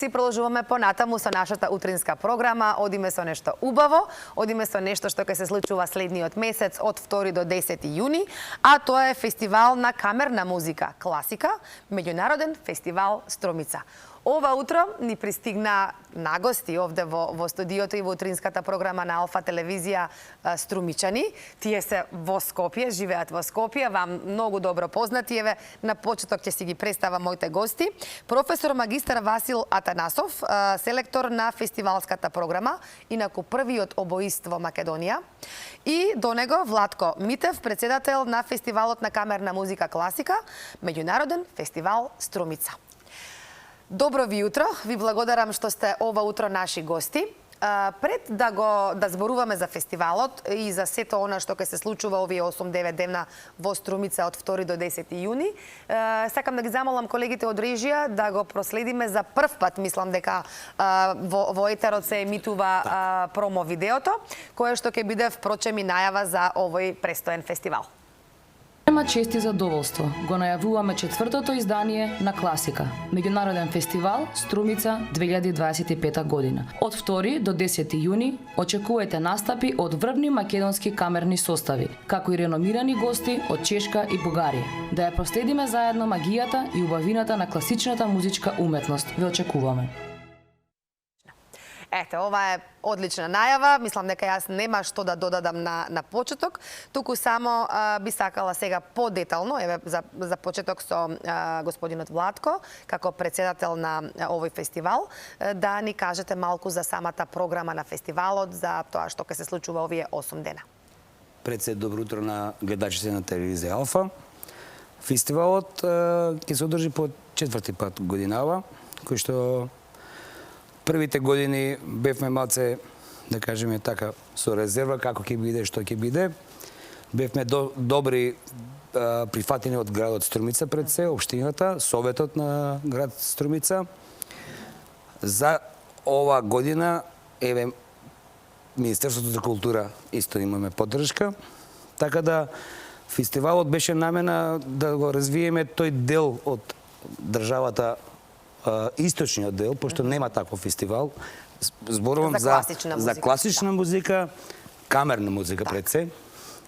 Си продолжуваме понатаму со нашата утринска програма. Одиме со нешто убаво, одиме со нешто што ќе се случува следниот месец од 2 до 10 јуни, а тоа е фестивал на камерна музика класика, меѓународен фестивал Струмица. Ова утро ни пристигна нагости овде во студиото и во утринската програма на Алфа телевизија струмичани. Тие се во Скопје, живеат во Скопје, вам многу добро познати. Еве, на почеток ќе си ги представам моите гости. Професор магистар Васил Атанасов, селектор на фестивалската програма, инаку првиот обоист во Македонија. И до него Владко Митев, председател на фестивалот на камерна музика класика, меѓународен фестивал Струмица. Добро ви утро, ви благодарам што сте ова утро наши гости. Пред да зборуваме за фестивалот и за сето она што ќе се случува овие 8-9 дена во Струмица од 2 до 10 јуни, сакам да ги замолам колегите од режија да го проследиме за прв пат, мислам дека во етерот се емитува промо видеото, кое што ќе биде впрочем и најава за овој престоен фестивал. Према чест и задоволство го најавуваме четвртото издание на Класика, меѓународен фестивал Струмица 2025 година. Од 2 до 10 јуни очекувајте настапи од врвни македонски камерни состави, како и реномирани гости од Чешка и Бугарија. Да ја проследиме заедно магијата и убавината на класичната музичка уметност. Ве очекуваме. Ете, ова е одлична најава. Мислам дека јас нема што да додадам на почеток. Туку само би сакала сега подетално, еве за почеток со господинот Владко, како председател на овој фестивал, да ни кажете малку за самата програма на фестивалот, за тоа што ќе се случува овие 8 дена. Пред се добро утро на гледачите на телевизија Алфа. Фестивалот ќе се одржи по четврти пат годинава, кој што првите години бевме малце, да кажеме така, со резерва како ќе биде, што ќе биде. Бевме добри прифатени од градот Струмица пред се, општината, советот на град Струмица. За ова година, еве, Министерството за култура исто имаме поддршка, така да фестивалот беше намена да го развиеме тој дел од државата, источниот дел, пошто нема таков фестивал. Зборувам за класична музика, камерна музика пред се,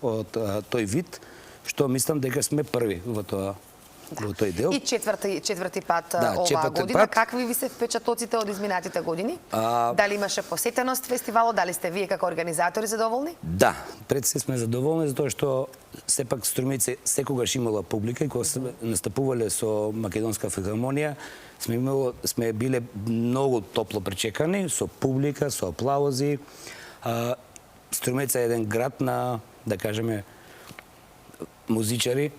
од тој вид, што мислам дека сме први во тој дел. И четврти пат оваа година. Какви ви се впечатоците од изминатите години? Дали имаше посетеност фестивалот, дали сте вие како организатори задоволни? Да, пред се сме задоволни, затоа што сепак Струмица секогаш имала публика и кога сме настапувале со Македонска филхармонија, сме биле многу топло пречекани, со публика, со аплаузи. Струмица е еден град на, да кажеме, музичари,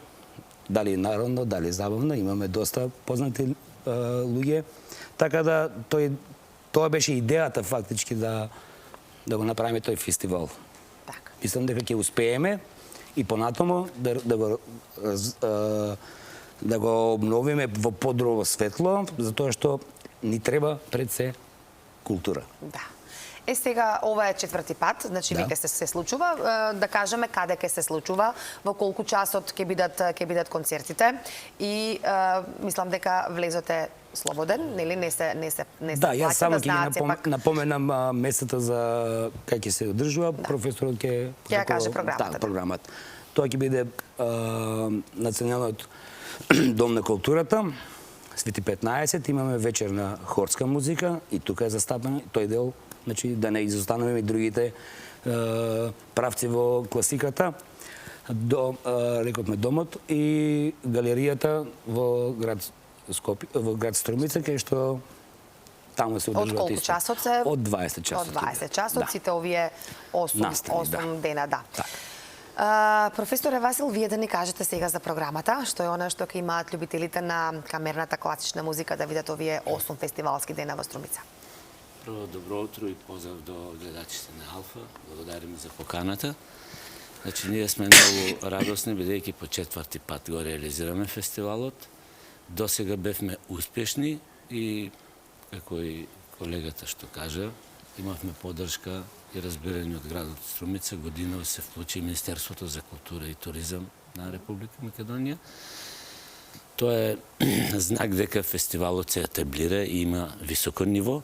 дали народно, дали забавно, имаме доста познати луѓе. Така да тоа беше идејата фактички да го направиме тој фестивал. Мислам дека ќе успееме и понатаму да го обновиме во подробно светло, затоа што ни треба пред се култура. Да. Сега ова е четврти пат, значи веќе се случува, да кажеме каде ќе се случува, во колку часот ќе бидат концертите и мислам дека влезот е слободен, нели не се Да, јас само ќе напоменам местата за кај ќе се одржува, професорот ќе ја каже програмата. Тоа ќе биде Националниот дом на културата, Свети 15, имаме вечер на хорска музика и тука е застапен тој дел, значи да не изостанеме и другите правци во класиката. Рековме домот и галеријата во град Струмица, кај што таму се одржуваат. Од колку часот се? Од 20 часот. Од 20 часот, сите овие 8 дена, да. Професоре Васил, вие да ни кажете сега за програмата, што е она што ќе имаат љубителите на камерната класична музика да видат овие 8 фестивалски дена во Струмица. Прво, добро утро и поздрав до гледачите на Алфа. Благодарим за поканата. Значи, ние сме многу радосни, бидејќи по четврти пат го реализираме фестивалот. До сега бевме успешни и, како и колегата што кажа, имавме поддршка и разбирање од градот Струмица. Година се вклучи Министерството за култура и туризам на Република Македонија. Тоа е знак дека фестивалот се етаблира и има високо ниво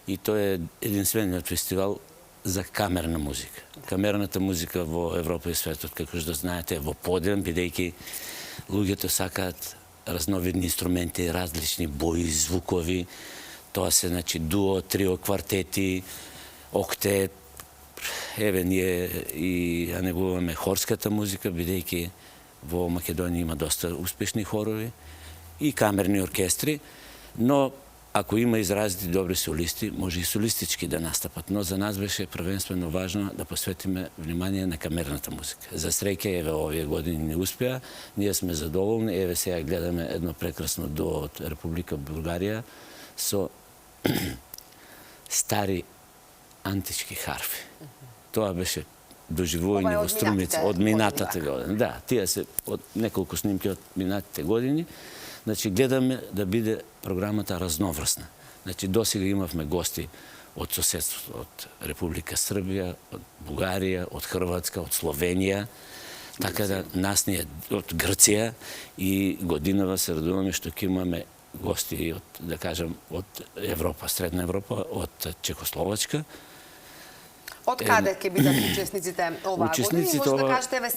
и тоа е единствениот фестивал за камерна музика. Камерната музика во Европа и светот, како што знаете, е во подем, бидејќи луѓето сакаат разновидни инструменти, различни бои, звукови. Тоа се, значи, дуо, трио, квартети, октет. Еве, ние и ја негуваме хорската музика, бидејќи во Македонија има доста успешни хорови и камерни оркестри, но ако има изразити добри солисти, може и солистички да настапат, но за нас беше првенствено важно да посветиме внимание на камерната музика. За среќа, еве, овие години не успеа, ние сме задоволни, еве сега гледаме едно прекрасно дуо од Република Бугарија со стари антички харфи. Тоа беше доживување во Струмица од минатата година. Да, тие се од неколку снимки од минатите години. Значи, гледаме да биде програмата разноврсна. Значи, досега имавме гости од соседството, од Република Србија, од Бугарија, од Хрватска, од Словенија, така да нас ни е од Грција и годинава се радуваме што ќе имаме гости од, да кажам, од Европа, Средна Европа, од Чехословачка. Од каде ќе бидат учесниците оваа година? И може да кажете, еве,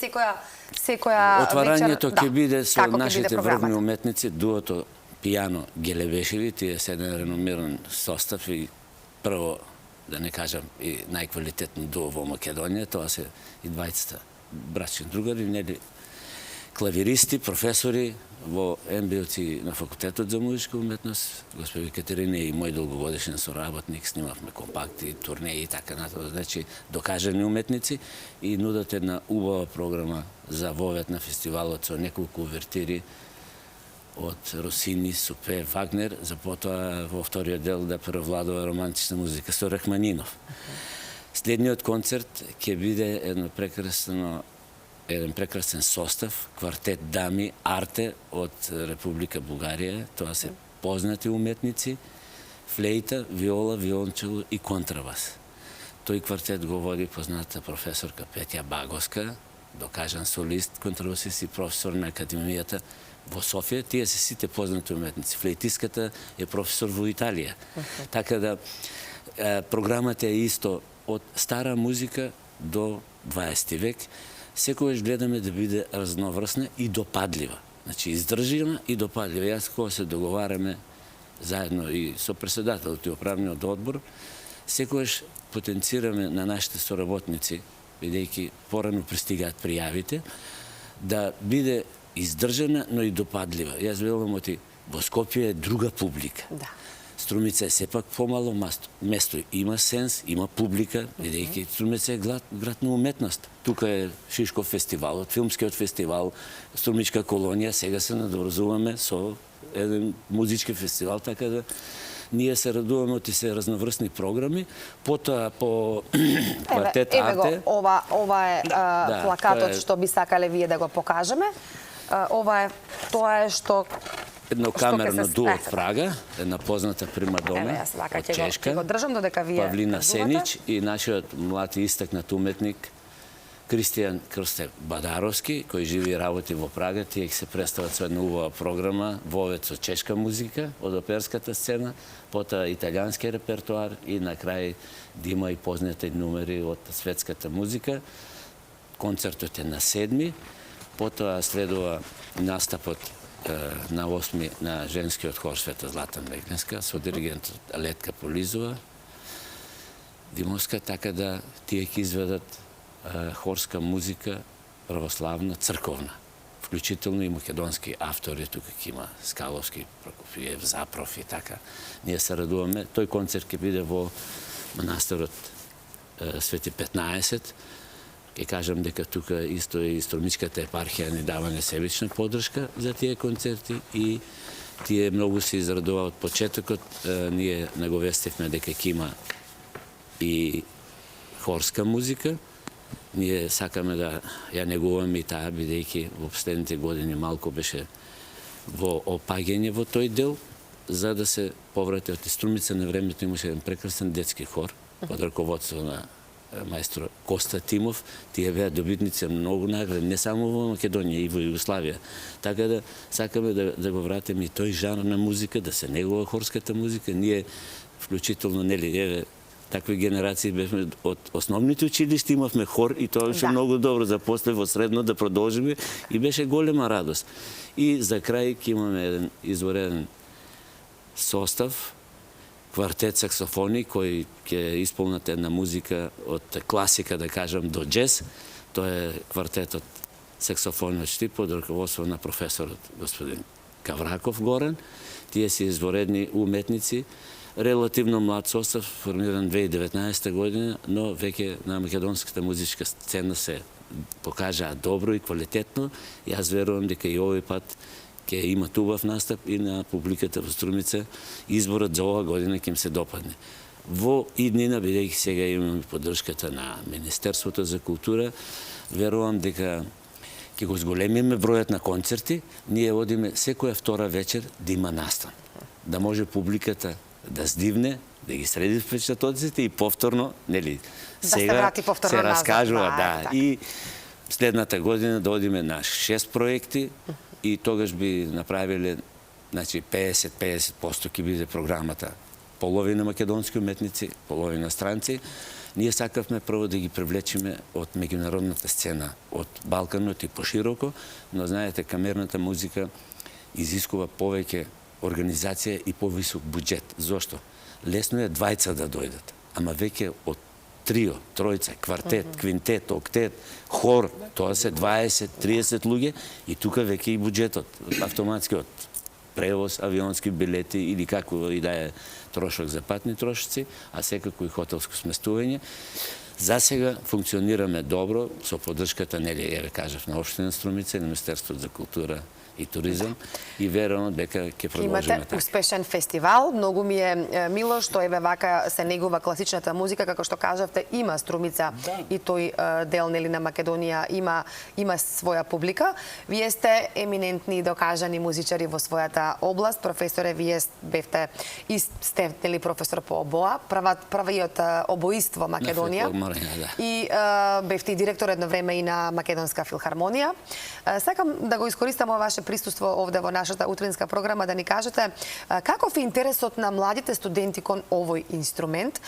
секоја отварањето вечер... ќе биде со како ќе нашите биде програмата? врвни уметници, дуото Пијано Гелебешеви, тие се еден реномиран состав и прво, да не кажам, и најквалитетно дуо во Македонија, тоа се и двајцата брачни другари, нели, клавиристи, професори во МБО-ци на факултетот за музичка уметност. Господи Катерина и мој долгогодишен соработник, снимавме компакти, турнеи и така натаму, значи докажани уметници и нудат една убава програма за вовет на фестивалот со неколку увертири од Росини, Супе, Вагнер, за потоа во вториот дел да превладува романтична музика со Рахманинов. Следниот концерт ќе биде еден прекрасен состав, квартет дами, арте од Република Бугарија, тоа се познати уметници, флейта, виола, виолончело и контрабас. Тој квартет го води позната професорка Петја Багоска, докажан солист, контрабасист и професор на Академијата во Софија. Тие се сите познати уметници. Флейтиската е професор во Италија. Така да програмата е исто од стара музика до 20 век. Секогаш гледаме да биде разноврсна и допадлива. Значи, издржина и допадлива. Јас кога се договараме заедно и со председателот и управниот одбор, секогаш потенцираме на нашите соработници, бидејќи порано пристигаат пријавите, да биде издржана, но и допадлива. Јас велам оти, во Скопје е друга публика. Да. Струмица е сепак помало место. Има сенс, има публика, бидејќи Струмица е град на уметност. Тука е Шишков фестивал, филмскиот фестивал, Струмичка колонија, сега се надврзуваме со еден музички фестивал, така да ние се радуваме од се разноврсни програми. Потоа по квартет арте... Еве го, ова е плакатот што би сакале вие да го покажеме. Ова е, тоа е што... Едно камерно дуо од Прага, една позната примадона од Чешка, го држам додека вие Павлина Сенич и нашиот млад и истакнат уметник Кристијан Крстев Бадаровски, кој живи и работи во Прага. Тие се представат со една убава програма, вовет со чешка музика од оперската сцена, потоа италијански репертуар и на крај да има и познати номери од светската музика. Концертот е на 7, потоа следува настапот на 8 на женскиот хор Света Злата Мегнеска со диригентот Летка Полизова Димовска, така да тие ќе изведат хорска музика православна, црковна. Вклучително и македонски автори, тука ќе има Скаловски, Прокопиев, Запров и така. Ние се радуваме. Тој концерт ќе биде во манастирот Свети 15. Ќе кажам дека тука исто и Струмичката епархија ни дава несебична поддршка за тие концерти и тие многу се израдува од почетокот. Ние наговестивме дека ќе има и хорска музика. Ние сакаме да ја негуваме и таа, бидејќи во последните години малку беше во опаѓање во тој дел, за да се поврати од Струмица. На времето имаше еден прекрасен детски хор под раководство на маестро Коста Тимов, тие беа добитници многу награди, не само во Македонија, и во Југославија. Така да сакаме да го вратиме и тој жанр на музика, да се негува хорската музика. Ние вклучително, нели, еве, такви генерации бевме од основните училишта, имавме хор и тоа беше многу добро за после во средно да продолжиме и беше голема радост. И за крај ќе имаме еден извореден состав, квартет саксофони кој ќе исполнат една музика од класика, да кажам, до джез. Тоа е квартетот саксофони од Штип под раководство на професорот господин Кавраков Горан. Тие се изворедни уметници, релативно млад состав, формиран 2019 година, но веќе на македонската музичка сцена се покажаа добро и квалитетно. Јас верувам дека и овој пат ќе имат убав настап и на публиката во Струмица. Изборот за ова година ќе им се допадне. Во иднина, бидејќи сега имаме поддршката на Министерството за култура, верувам дека ќе го зголемиме бројот на концерти. Ние одиме секоја втора вечер да има настан. Да може публиката да здивне, да ги среди впечатоците и повторно, нели, сега се раскажува, да. И следната година да одиме на 6 проекти и тогаш би направиле, значи 50% ќе биде програмата. Половина македонски уметници, половина странци. Ние сакавме прво да ги привлечиме од меѓународната сцена, од Балканот и пошироко, но знаете, камерната музика изискува повеќе организација и повисок буџет. Зошто? Лесно е двајца да дојдат, ама веќе од трио, тројца, квартет, квинтет, октет, хор, тоа се 20-30 луѓе и тука веќе и буџетот, автоматски од превоз, авионски билети или како и да е трошок за патни трошоци, а секако и хотелско сместување. За сега функционираме добро со поддршката, нели, еве кажав, на Општина Струмица и на Министерството за култура и туризам и верувам дека ќе продолжиме така. Имате успешен фестивал. Многу ми е мило што еве вака се негува класичната музика, како што кажавте, има Струмица и тој дел, нели, на Македонија има своја публика. Вие сте еминентни и докажани музичари во својата област. Професоре, вие бевте и сте, нели, професор по обоа, правиот обоиство Македонија. И бевте и директор едно време и на Македонска филхармонија. Сакам да го искористам ваше присуство овде во нашата утринска програма да ни кажете каков е интересот на младите студенти кон овој инструмент,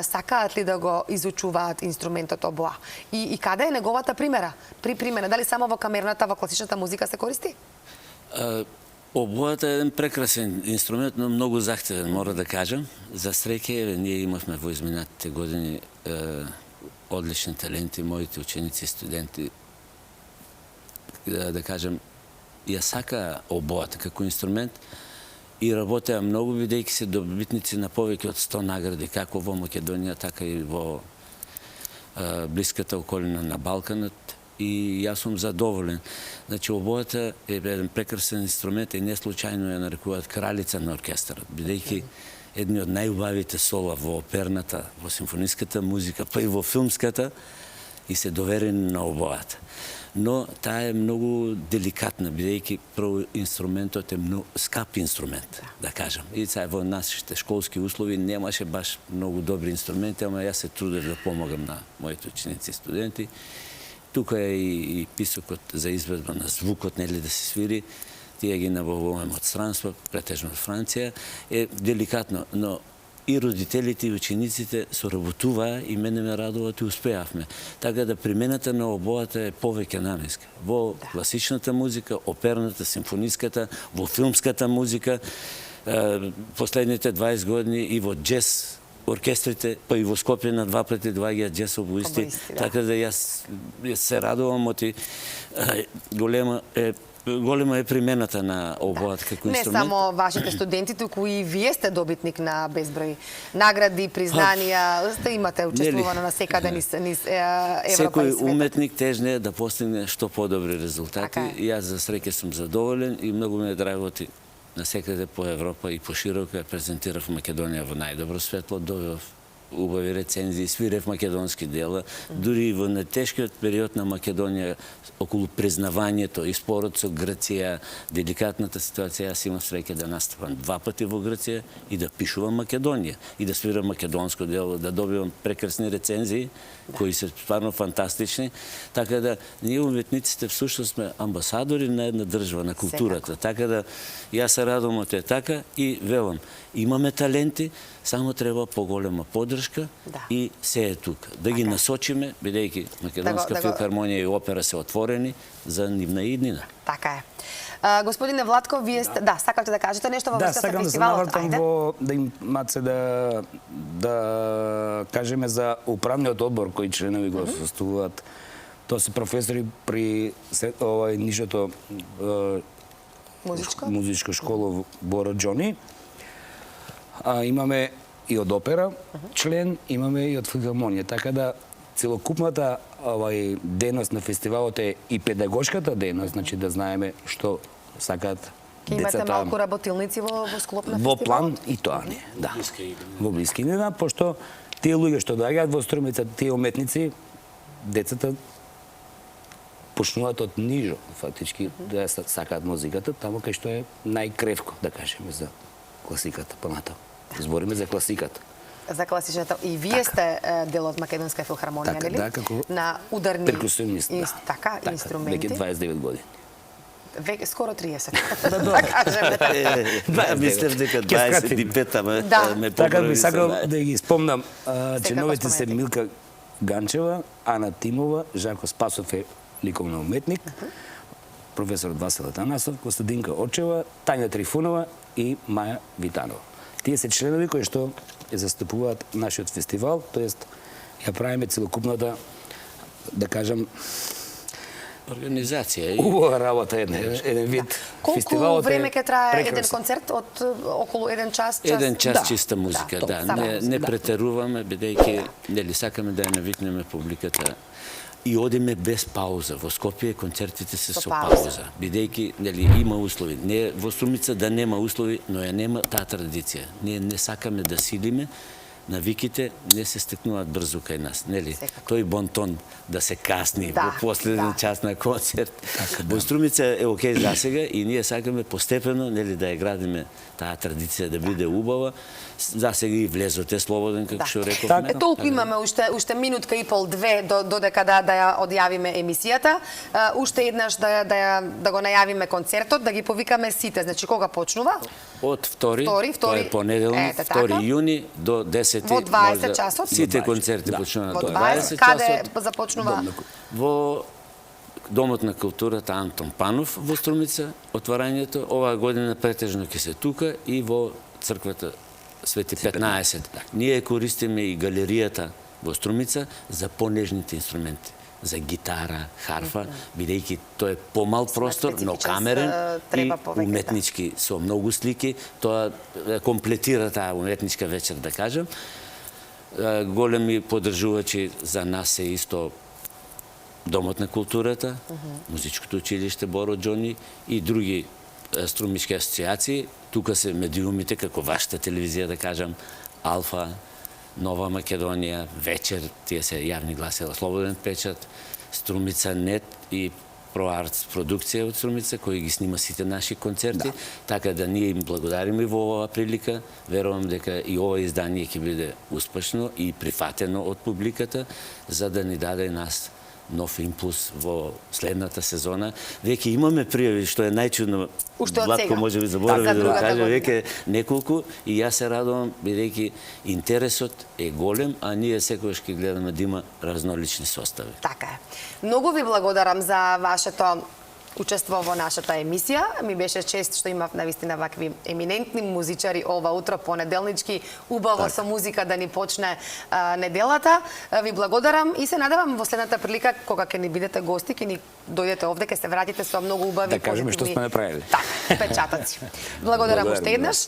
сакаат ли да го изучуваат инструментот обоа и каде е неговата примена, дали само во камерната, во класичната музика се користи? Обојата е еден прекрасен инструмент, но многу захтевен, мора да кажам. За среќа, ние имавме во изминатите години одлични таленти, моите ученици и студенти, да кажам, ја сака обојата како инструмент и работеа многу, бидејќи се добитници на повеќе од 100 награди, како во Македонија, така и во блиската околина на Балканот. И јас сум задоволен. Значи, обојата е еден прекрасен инструмент и не случајно ја нарекуваат кралица на оркестарот, бидејќи едни од најубавите сола во оперната, во симфониската музика, па и во филмската, и се доверени на обојата. Но таа е многу деликатна, бидејќи прво инструментот е многу скап инструмент, да кажам. И сега во нашите школски услови немаше баш многу добри инструменти, ама јас се трудев да помогам на моите ученици и студенти. Тука е и писокот за изведба на звукот, нели, да се свири. Тие ги набавуваме од странство, претежно од Франција. Е деликатно, но и родителите и учениците соработуваа и мене ме радува и успеавме. Така да примената на обојата е повеќе наменска. Во класичната музика, оперната, симфониската, во филмската музика, последните 20 години и во джез оркестрите, па и во Скопје на 2 пати доаѓаат джезовисти. Така да јас се радувам оти голема е примената на обојата како инструмент. Не само вашите студенти, туку и вие сте добитник на безброј награди, признанија, имате учествувано на секаде низ Европа и светот. Секој уметник тежне да постигне што подобри резултати. Јас за среќа сум задоволен и многу ме е драго на секаде по Европа и по широко ја презентирав Македонија во најдобро светло, довев убави рецензии, свирев македонски дела, дури и во нетешкиот период на Македонија околу признавањето и спорот со Грција, деликатната ситуација, јас имав среќа да настапам 2 пати во Грција и да пишувам Македонија и да свирам македонско дело, да добивам прекрасни рецензии кои се стварно фантастични, така да ние уметниците всушност сме амбасадори на една држава, на културата. Така да јас се радувам од така и велам, имаме таленти, само треба поголема поддршка и се е тука. Да ги насочиме, бидејќи Македонска филхармонија и опера се отворени за нивна иднина. Така е. Господине Владко, вие сте, сакате да кажете нешто во врска со фестивалот? Да, сакам да се навртам во да им маце да кажеме за управниот одбор кои членови го составуваат. Тоа се професори при нишето музичка школа Боро Џони. Имаме и од опера член, имаме и од филхармонија, така да целокупната дејност на фестивалот е и педагошката дејност, значи да знаеме што сакаат децата. Имате малку работилници во склоп на фестивалот? Во план и тоа не, да. Во блиска иднина, пошто тие луѓе што доаѓаат во Струмица, тие уметници, децата почнуваат од нижо, фактички, да сакаат музиката, таму кај што е најкревко, да кажеме, за класиката, понатаму. Збориме за класиката. За класичната. И вие сте дел од Македонска филхармонија, нели? Да, како на ударни перкусионист, така, инструменти. Веќе 29 години. Веќе скоро 30. Да кажеме. Мислев дека 25, ама ме Така би поправи сакал се. да ги спомнам, членовите се Милка Ганчева, Ана Тимова, Жако Спасов е ликовна уметник, професор Васил Атанасов, Костадинка Очева, Тања Трифунова и Маја Витанова. Тие се членови кои што ја застапуваат нашиот фестивал, тоест ја правиме целокупната, да кажам, Организација. убава работа, еден вид. Колку време ќе трае еден концерт од околу 1 час? 1 час чиста музика, да. Не претеруваме, бидејќи нели сакаме да ја навикнеме публиката и одиме без пауза. Во Скопје концертите се со пауза, бидејќи нели има услови. Не во Струмица да нема услови, но ја нема таа традиција. Ние не сакаме да силиме, навиките не се стекнуваат брзо кај нас, нели? Тој бонтон да се касни во последен час на концерт. Во Струмица е окей за сега и ние сакаме постепено, нели, да ја градиме таа традиција да биде убава. За сега и влезот е слободен, како што рековме. Толку имаме уште минутка и пол, 2 додека да ја одјавиме емисијата. Уште еднаш да го најавиме концертот, да ги повикаме сите. Значи кога почнува? Од 2, тоа е понеделник, 2 јуни до 10. Во 20 часот? Сите концерти почнуваат во до 20 часот. Каде започнува? Во Домот на културата Антон Панов во Струмица, отварањето. Оваа година претежно ќе се тука и во црквата Свети 15. Ние користиме и галеријата во Струмица за понежните инструменти. За гитара, харфа, бидејќи тоа е помал простор, но камерен и уметнички со многу слики. Тоа комплетира таа уметничка вечер, да кажем. Големи поддржувачи за нас се исто Домот на културата, Музичкото училиште Боро Џони и други струмички асоциации. Тука се медиумите, како вашата телевизија, да кажам, Алфа, Нова Македонија, Вечер, тие се јавни гласила, Слободен печат, Струмица Нет и ProArts продукција од Струмица, кој ги снима сите наши концерти. Така да ние им благодариме во оваа прилика. Верувам дека и ова издание ќе биде успешно и прифатено од публиката, за да ни даде нас нов импулс во следната сезона. Веќе имаме пријави, што е најчудно. Владко може би заборави да го каже, веќе неколку и јас се радувам, бидејќи интересот е голем, а ние секогаш ќе гледаме да има разнолични состави. Така е. Многу ви благодарам за вашето учество во нашата емисија. Ми беше чест што имав навистина вакви еминентни музичари ова утро понеделнички, убаво со музика да ни почне неделата. Ви благодарам и се надевам во следната прилика кога ќе ни бидете гости, ќе ни дојдете овде, ќе се вратите со многу убави да кажеме што сме направили. Така, печатоци. Благодарам уште еднаш.